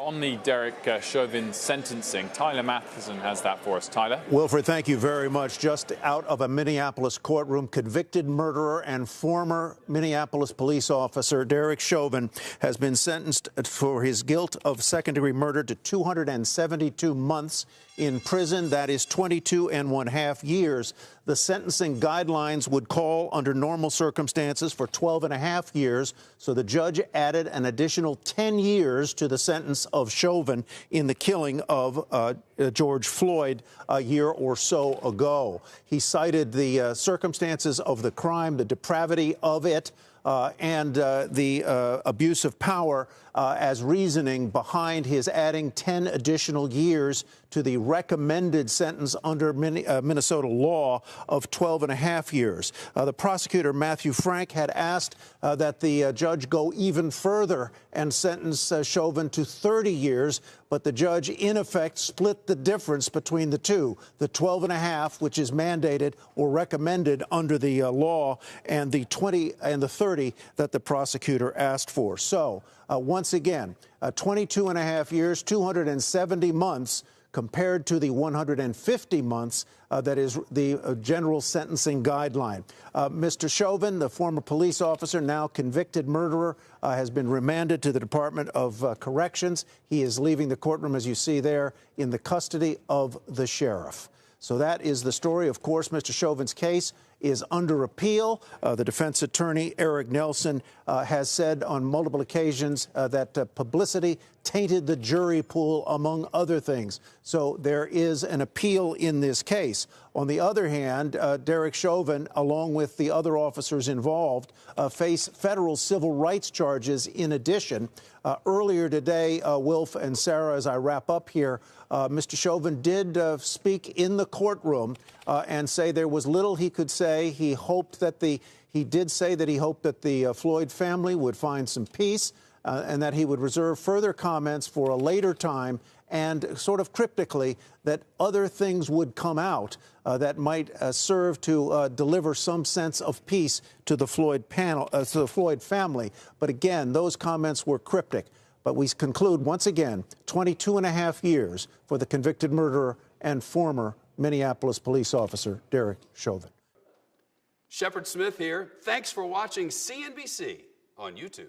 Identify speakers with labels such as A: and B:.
A: On the Derek Chauvin sentencing, Tyler Matheson has that for us. Tyler.
B: Wilfred, thank you very much. Just out of a Minneapolis courtroom, convicted murderer and former Minneapolis police officer Derek Chauvin has been sentenced for his guilt of second-degree murder to 272 months in prison. That is 22.5 years. The sentencing guidelines would call under normal circumstances for 12.5 years. So the judge added an additional 10 years to the sentence of Chauvin in the killing of George Floyd a year or so ago. He cited the circumstances of the crime, the depravity of it, and the abuse of power as reasoning behind his adding 10 additional years to the recommended sentence under Minnesota law of 12.5 years. The prosecutor, Matthew Frank, had asked that the judge go even further and sentence Chauvin to 30 years, but the judge, in effect, split the difference between the two, the 12.5, which is mandated or recommended under the law, and the 20 and the 30 that the prosecutor asked for. So, once again, 22.5 years, 270 months, compared to the 150 months that is the general sentencing guideline. Mr. Chauvin, the former police officer, now convicted murderer, has been remanded to the Department of Corrections. He is leaving the courtroom, as you see there, in the custody of the sheriff. So that is the story. Of course, Mr. Chauvin's case is under appeal. The defense attorney, Eric Nelson, has said on multiple occasions that publicity tainted the jury pool, among other things. So there is an appeal in this case. On the other hand, Derek Chauvin, along with the other officers involved, face federal civil rights charges in addition. Earlier today, Wilf and Sarah, as I wrap up here, Mr. Chauvin did speak in the courtroom and say there was little he could say. He hoped that he did say that he hoped that the Floyd family would find some peace and that he would reserve further comments for a later time, and sort of cryptically that other things would come out that might serve to deliver some sense of peace to the Floyd family. But again, those comments were cryptic. But we conclude once again, 22.5 years for the convicted murderer and former Minneapolis police officer Derek Chauvin.
C: Shepard Smith here. Thanks for watching CNBC on YouTube.